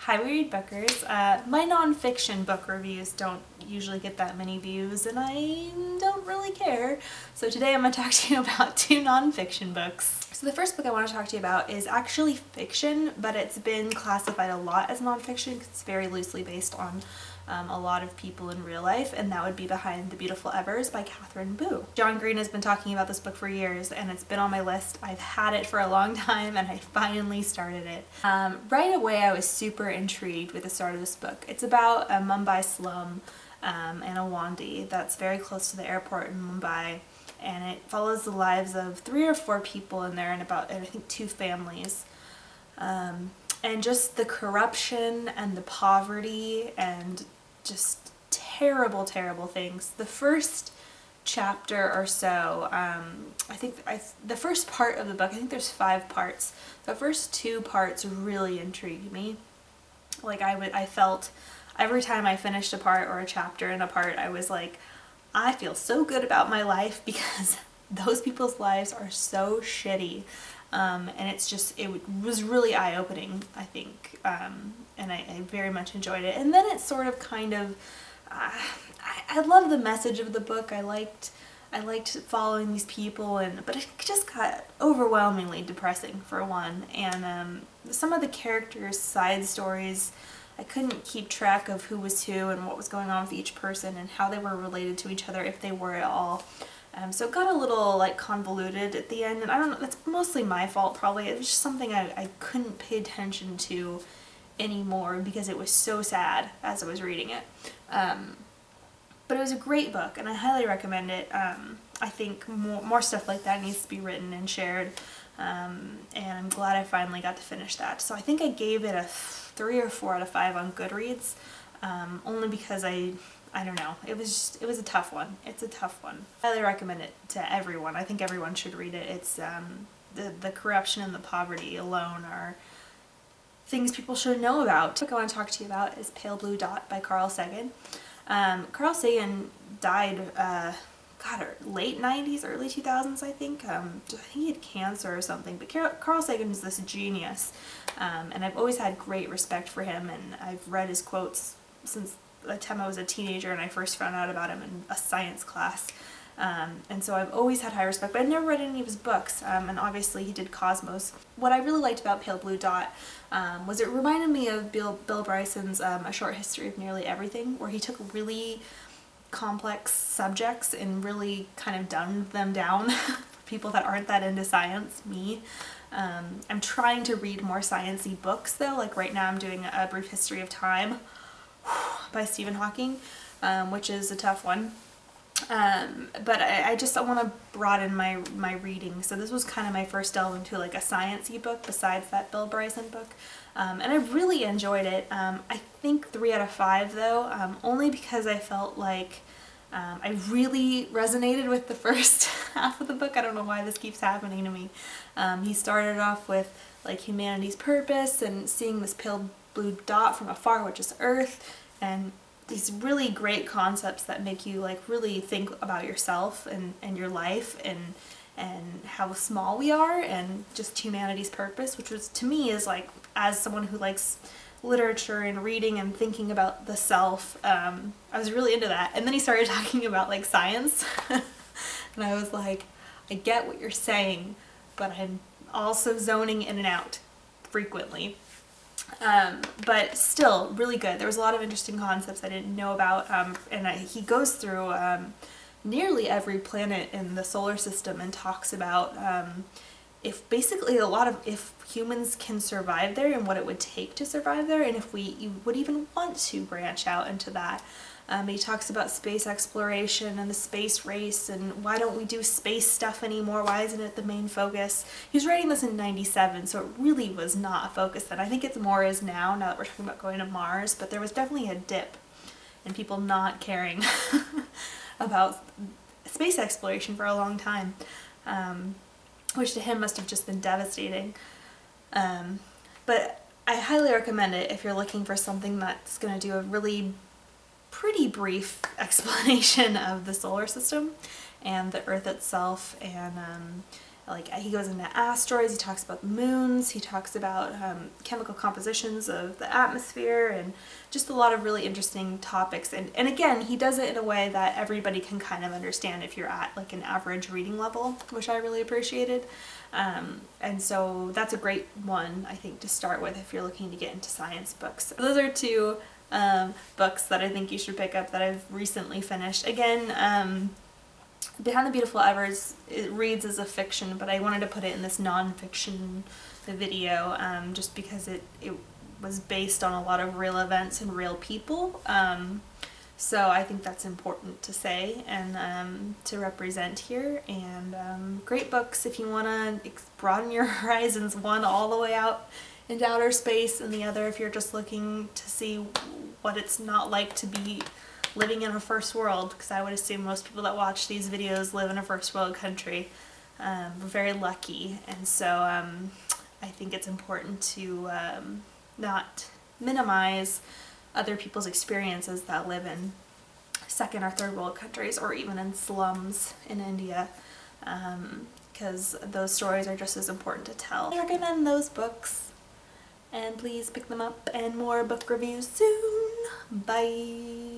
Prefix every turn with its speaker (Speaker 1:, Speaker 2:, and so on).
Speaker 1: Hi, We Read Bookers. My nonfiction book reviews don't usually get that many views, and I don't really care. So today I'm going to talk to you about two nonfiction books. So the first book I want to talk to you about is actually fiction, but it's been classified a lot as nonfiction because it's very loosely based on a lot of people in real life, and that would be Behind the Beautiful Evers by Catherine Boo. John Green has been talking about this book for years, and it's been on my list. I've had it for a long time, and I finally started it. Right away I was super intrigued with the start of this book. It's about a Mumbai slum and a Mandi that's very close to the airport in Mumbai, and it follows the lives of 3 or 4 people in there and about, I think, 2 families. And just the corruption and the poverty and just terrible, terrible things. The first chapter or so, the first part of the book, I think there's 5 parts. The first 2 parts really intrigued me. Like I felt every time I finished a part or a chapter in a part, I was like, I feel so good about my life because those people's lives are so shitty. And it was really eye-opening, I think, and I very much enjoyed it. And then it sort of kind of, I love the message of the book. I liked following these people, but it just got overwhelmingly depressing for one. And some of the characters' side stories, I couldn't keep track of who was who and what was going on with each person and how they were related to each other, if they were at all. So it got a little like convoluted at the end, and I don't know, that's mostly my fault probably. It was just something I couldn't pay attention to anymore because it was so sad as I was reading it. But it was a great book, and I highly recommend it. I think more stuff like that needs to be written and shared, and I'm glad I finally got to finish that. So I think I gave it a 3 or 4 out of 5 on Goodreads, only because I don't know, it was a tough one. It's a tough one. I highly recommend it to everyone. I think everyone should read it. It's the corruption and the poverty alone are things people should know about. The book I want to talk to you about is Pale Blue Dot by Carl Sagan. Carl Sagan died late 90s, early 2000s, I think. I think he had cancer or something, but Carl Sagan is this genius, and I've always had great respect for him, and I've read his quotes since the time I was a teenager and I first found out about him in a science class. And so I've always had high respect, but I've never read any of his books, and obviously he did Cosmos. What I really liked about Pale Blue Dot was it reminded me of Bill Bryson's A Short History of Nearly Everything, where he took really complex subjects and really kind of dumbed them down for people that aren't that into science, me. I'm trying to read more sciencey books though, like right now I'm doing A Brief History of Time by Stephen Hawking, which is a tough one. But I want to broaden my reading, so this was kind of my first delve into like a sciencey book besides that Bill Bryson book, and I really enjoyed it. I think 3 out of 5 though, only because I felt like I really resonated with the first half of the book. I don't know why this keeps happening to me. He started off with like humanity's purpose and seeing this pale blue dot from afar, which is Earth, and these really great concepts that make you like really think about yourself and your life and how small we are and just humanity's purpose, which was, to me, is like, as someone who likes literature and reading and thinking about the self, I was really into that. And then he started talking about like science and I was like, I get what you're saying, but I'm also zoning in and out frequently. But still really good. There was a lot of interesting concepts I didn't know about, and he goes through nearly every planet in the solar system and talks about if humans can survive there and what it would take to survive there, and if you would even want to branch out into that. He talks about space exploration and the space race and why don't we do space stuff anymore, why isn't it the main focus. He was writing this in 97, so it really was not a focus then. I think it's more is now that we're talking about going to Mars, but there was definitely a dip in people not caring about space exploration for a long time, which to him must have just been devastating. But I highly recommend it if you're looking for something that's going to do a really pretty brief explanation of the solar system and the Earth itself, and Like, he goes into asteroids, he talks about moons, he talks about chemical compositions of the atmosphere, and just a lot of really interesting topics. And again, he does it in a way that everybody can kind of understand if you're at like an average reading level, which I really appreciated. And so that's a great one, I think, to start with if you're looking to get into science books. Those are two books that I think you should pick up that I've recently finished. Again, Behind the Beautiful Evers, it reads as a fiction, but I wanted to put it in this non-fiction video just because it was based on a lot of real events and real people. So I think that's important to say and to represent here. And great books if you want to broaden your horizons, one all the way out into outer space, and the other if you're just looking to see what it's not like to be living in a first world, because I would assume most people that watch these videos live in a first world country. We're very lucky, and so I think it's important to not minimize other people's experiences that live in second or third world countries, or even in slums in India, because those stories are just as important to tell. I recommend those books, and please pick them up, and more book reviews soon. Bye!